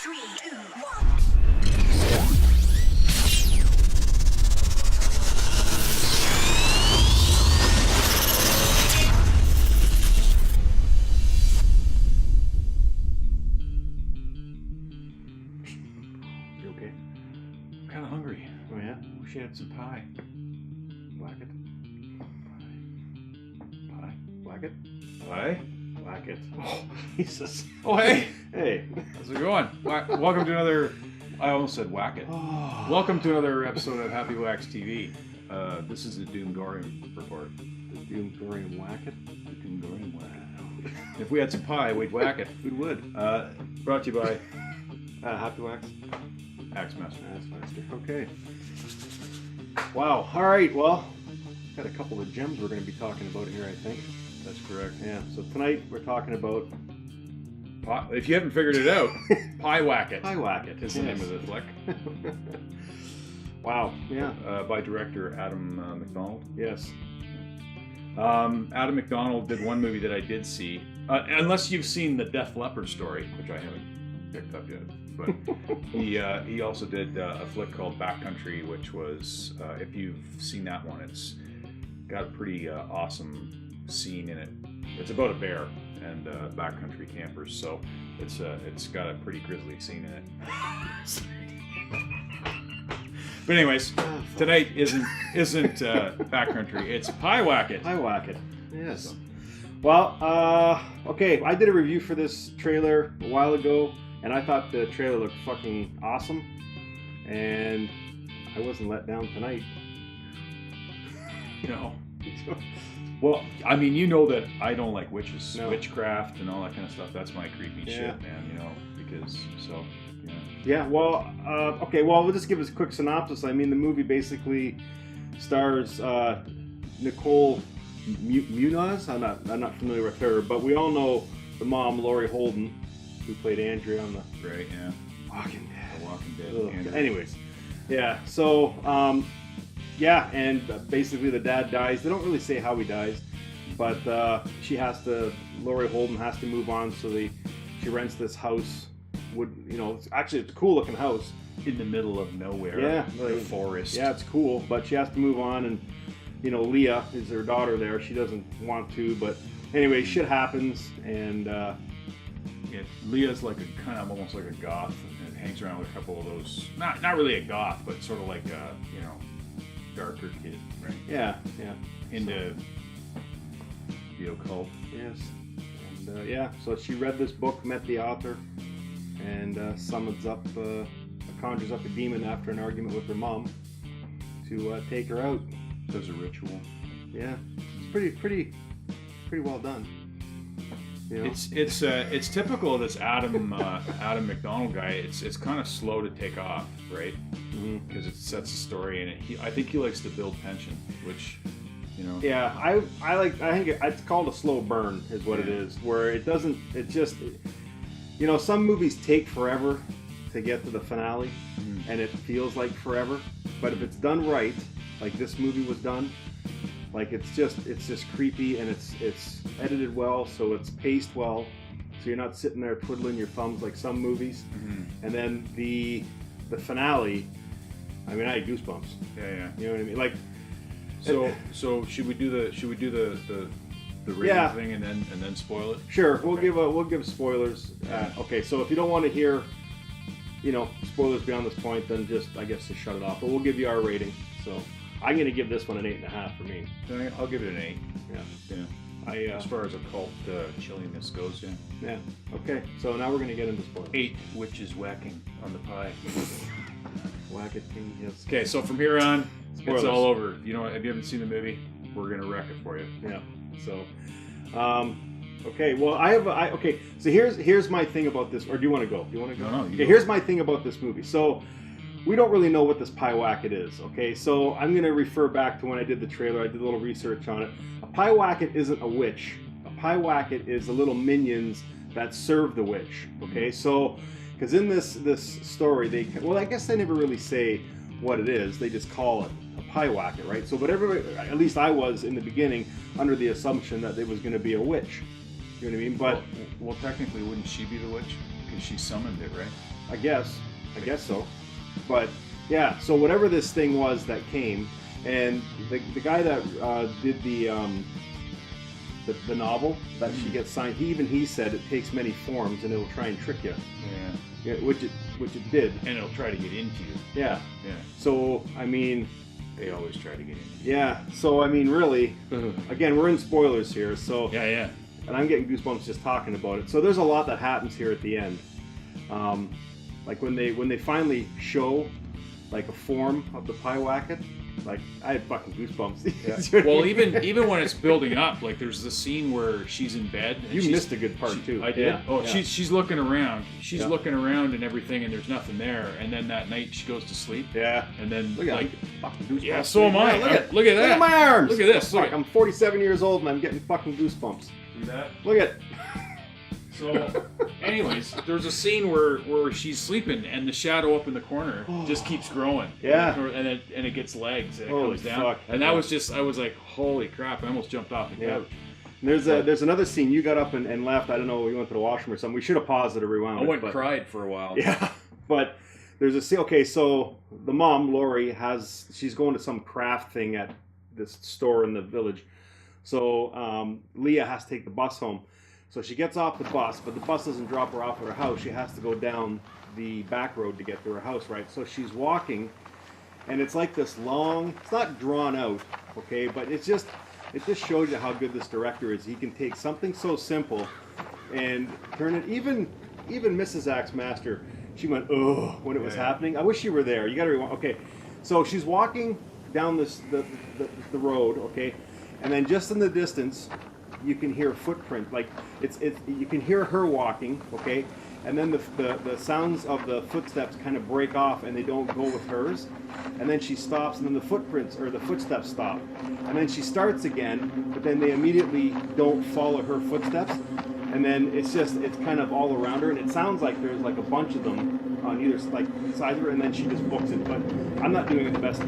3, 2, 1. You okay? I'm kind of hungry. Oh yeah? Wish you had some pie. Whack it. Pie? Whack it. Pie? Whack it. Oh, Jesus. Oh, hey! Hey. How's it going? Welcome to another... I almost said whack it. Oh. Welcome to another episode of Happywax TV. This is the Doomgorian report. The Doomgorian Whack it? The Doomgorian whack it. If we had some pie, we'd whack it. We would. Brought to you by Happywax. Axemaster. Master. Okay. Wow. All right. Well, got a couple of gems we're going to be talking about here, I think. That's correct. Yeah. So tonight we're talking about Pie, if you haven't figured it out, Pyewacket Pyewacket is the name of the flick. Wow. Yeah. By director Adam McDonald. Yes. Adam McDonald did one movie that I did see. Unless you've seen the Def Leppard story, which I haven't picked up yet. But he also did a flick called Backcountry, which was, if you've seen that one, it's got a pretty awesome scene in it. It's about a bear and backcountry campers, so it's got a pretty grisly scene in it. But anyways, tonight isn't backcountry. It's Pyewacket. Pyewacket. Yes. Well, okay. I did a review for this trailer a while ago, and I thought the trailer looked fucking awesome, and I wasn't let down tonight. No. Well, I mean, you know that I don't like witches, No. witchcraft, and all that kind of stuff. That's my creepy Yeah. shit, man. You know, because so. Yeah. Yeah, well, okay, well, we'll just give us a quick synopsis. I mean, the movie basically stars Nicole Munoz. I'm not familiar with her, but we all know the mom, Laurie Holden, who played Andrea on the Right. Yeah. Walking Dead. The Walking Dead. Ugh. Andrew. Anyways, yeah, so, yeah, and basically the dad dies. They don't really say how he dies, but Laurie Holden has to move on, so she rents this house. It's a cool looking house In the middle of nowhere. Yeah, the like, forest. yeah, it's cool, but she has to move on, and Leah is her daughter there. She doesn't want to, but anyway, shit happens, and Yeah, Leah's like a kind of almost like a goth, and hangs around with a couple of those. Not really a goth, but sort of like a darker kid, right? yeah, Into the occult. yes, and so she read this book, met the author, and conjures up a demon after an argument with her mom to take her out. Does a ritual. Yeah, it's pretty well done. It's typical of this Adam McDonald guy. It's kind of slow to take off, right? Because it sets the story, and I think he likes to build tension, which, Yeah, I think it's called a slow burn, is what it is. Where it doesn't. It just. Some movies take forever to get to the finale, and it feels like forever. But if it's done right, like this movie was done, like it's just creepy, and it's edited well, so it's paced well, so you're not sitting there twiddling your thumbs like some movies. And then the finale, I mean, I had goosebumps. Yeah. You know what I mean? Like, So should we do the rating thing and then spoil it? sure, Okay. we'll give spoilers. Okay, so if you don't want to hear, spoilers beyond this point, then just shut it off. But we'll give you our rating. So I'm gonna give this one an 8.5 for me. I'll give it an 8. Yeah. As far as occult chilliness goes, yeah. Yeah. Okay. So now we're gonna get into spoilers. 8 witches whacking on the pie. Whack it, King. Yes. Okay, so from here on, Spoilers. it's all over. If you haven't seen the movie, we're gonna wreck it for you. Yeah. So, okay. Well, okay. So here's my thing about this. Or do you want to go? Do you want to go? No, you Okay. go. Here's my thing about this movie. So, we don't really know what this Pyewacket is. Okay. So I'm gonna refer back to when I did the trailer. I did a little research on it. A Pyewacket isn't a witch. A Pyewacket is the little minions that serve the witch. Okay. So, because in this story, I guess they never really say what it is. They just call it a Pyewacket, right? So, but everybody, at least I was in the beginning, under the assumption that it was going to be a witch. You know what I mean? But well, technically, wouldn't she be the witch? because she summoned it, right? I guess so. But yeah, so whatever this thing was that came, and the guy that did the novel that she gets signed, he said it takes many forms and it'll try and trick you. Yeah. Which it did. And it'll try to get into you. Yeah. Yeah. So I mean, they always try to get into you. yeah. So I mean, really, again, we're in spoilers here. So yeah. And I'm getting goosebumps just talking about it. So there's a lot that happens here at the end. Like when they finally show like a form of the Pyewacket, like I had fucking goosebumps. Yeah. Well, even when it's building up, like there's the scene where she's in bed. And you missed a good part too. I did. Yeah. Oh, yeah. she's looking around. She's looking around and everything, and there's nothing there. And then that night she goes to sleep. Yeah. And then look at like fucking goosebumps. yeah, so am I. Yeah, Look at that. Look at my arms. Look at this. Look Fuck, I'm 47 years old and I'm getting fucking goosebumps. See that? Look at. So, anyways, there's a scene where she's sleeping and the shadow up in the corner just keeps growing. Yeah. And it gets legs and it Holy goes down. fuck. And that was just, I was like, holy crap! I almost jumped off the couch. There's another scene. You got up and left. I don't know. You went to the washroom or something. We should have paused it or rewound. I went and cried for a while. Yeah, but there's a scene. Okay, so the mom, Lori, she's going to some craft thing at this store in the village. So Leah has to take the bus home. So she gets off the bus, but the bus doesn't drop her off at her house. She has to go down the back road to get to her house, right? So she's walking, and it's like this long. It's not drawn out, okay, but it just shows you how good this director is. He can take something so simple and turn it. Even Mrs. Axmaster, she went ugh when it was happening. I wish you were there. You got to rewind. Okay, so she's walking down the road, okay, and then just in the distance, you can hear a footprint. Like you can hear her walking, okay, and then the sounds of the footsteps kind of break off and they don't go with hers, and then she stops and then the footsteps stop, and then she starts again, but then they immediately don't follow her footsteps, and then it's kind of all around her, and it sounds like there's like a bunch of them on either like side of her, and then she just books it. But I'm not doing the best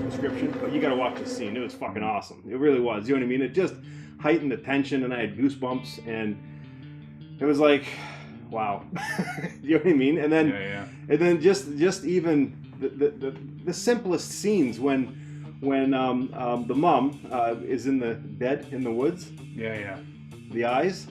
description, but you got to watch this scene. It was fucking awesome. It really was. You know what I mean? It just heightened the tension, and I had goosebumps, and it was like, wow. You know what I mean? And then, and then just even the simplest scenes when the mom is in the bed in the woods. The eyes.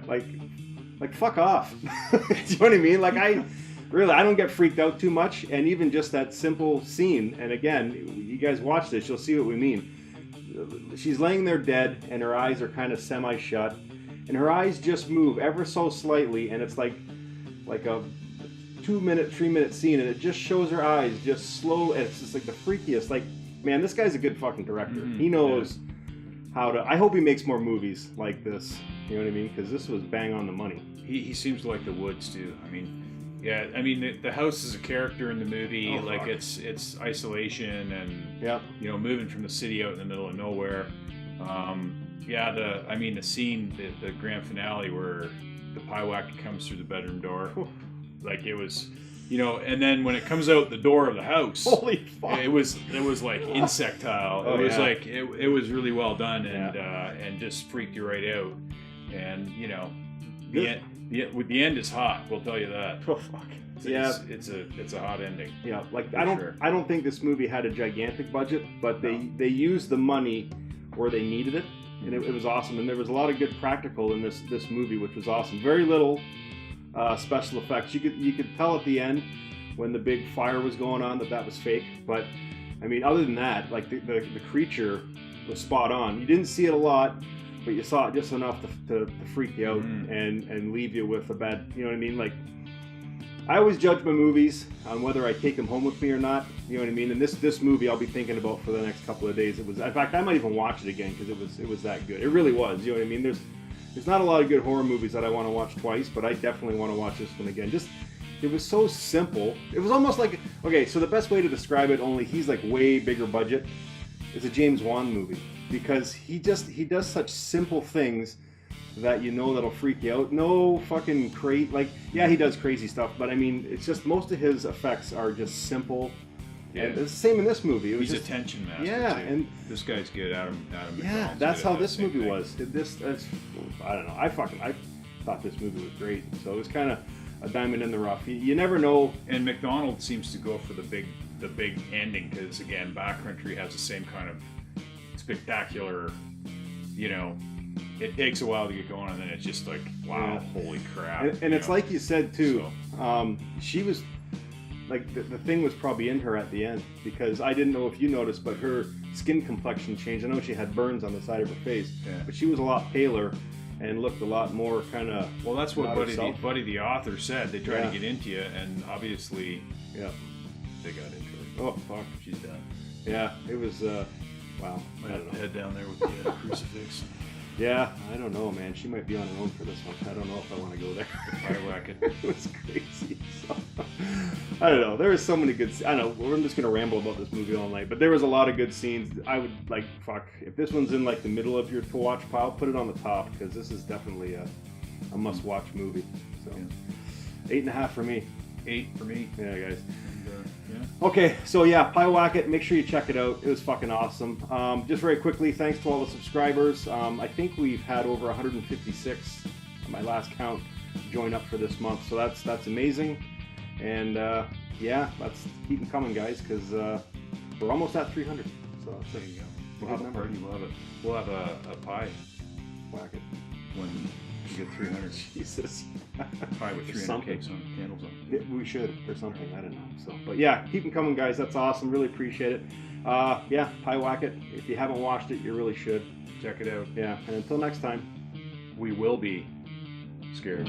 Like fuck off. Do you know what I mean? Like I don't get freaked out too much, and even just that simple scene. And again, you guys watch this, you'll see what we mean. She's laying there dead, and her eyes are kind of semi-shut, and her eyes just move ever so slightly, and it's like a 2-minute, 3-minute scene, and it just shows her eyes just slow, and it's just like the freakiest. Like, man, this guy's a good fucking director. He knows how to. I hope he makes more movies like this. You know what I mean? Because this was bang on the money. He seems to like the woods too. I mean. Yeah, I mean the house is a character in the movie. Like it's isolation and you know, moving from the city out in the middle of nowhere. The scene, the grand finale where the Pyewacket comes through the bedroom door, like it was, you know, and then when it comes out the door of the house, holy fuck, it was like insectile. It was like it was really well done and just freaked you right out. And you know, the end is hot. We'll tell you that. Oh fuck. It's a hot ending. Yeah, like I don't think this movie had a gigantic budget, but they used the money where they needed it, and it was awesome. And there was a lot of good practical in this movie, which was awesome. Very little special effects. You could tell at the end when the big fire was going on that was fake. But I mean, other than that, like the creature was spot on. You didn't see it a lot, but you saw it just enough to freak you out and leave you with a bad, you know what I mean? Like, I always judge my movies on whether I take them home with me or not, you know what I mean? And this movie I'll be thinking about for the next couple of days. In fact, I might even watch it again because it was that good. It really was, you know what I mean? There's not a lot of good horror movies that I want to watch twice, but I definitely want to watch this one again. It was so simple. It was almost like, okay, so the best way to describe it, only he's like way bigger budget, is a James Wan movie. Because he does such simple things that you know that'll freak you out. No fucking he does crazy stuff, but I mean, it's just most of his effects are just simple. Yeah. And it's the same in this movie. He's a tension master. Yeah, too. and this guy's good. Adam yeah, that's how this movie was. I don't know. I thought this movie was great. So it was kind of. a diamond in the rough. You never know. And McDonald seems to go for the big ending because again, Backcountry has the same kind of spectacular, you know, it takes a while to get going and then it's just like, wow, holy crap. And it's like you said too, she was like, the thing was probably in her at the end, because I didn't know if you noticed, but her skin complexion changed. I know she had burns on the side of her face, but she was a lot paler and looked a lot more kind of. Well, that's what Buddy the author said. They tried to get into you, and obviously, they got into her. Oh fuck, she's done. Yeah, it was. Wow, I don't know. Head down there with the crucifix. Yeah, I don't know, man. She might be on her own for this one. I don't know if I want to go there. Pyewacket. It was crazy. So, I don't know. There was so many good. I don't know. We're just gonna ramble about this movie all night, but there was a lot of good scenes. I would like, fuck, if this one's in like the middle of your to watch pile, put it on the top, because this is definitely a must watch movie. So 8.5 for me. 8 for me. Yeah, guys. Okay, so yeah, Pyewacket, make sure you check it out. It was fucking awesome. Just very quickly, thanks to all the subscribers. I think we've had over 156, at my last count, join up for this month. So that's amazing. And yeah, let's keep them coming, guys, because we're almost at 300. So there you go. We'll have a party. We'll have a pie. Whack-it. When you get 300. Jesus. Pie with 300 cakes on, candles on. Yeah, we should, or something, I don't know. So, but yeah, keep them coming, guys. That's awesome. Really appreciate it. Yeah, Pyewacket. If you haven't watched it, you really should. Check it out. Yeah, and until next time, we will be scared.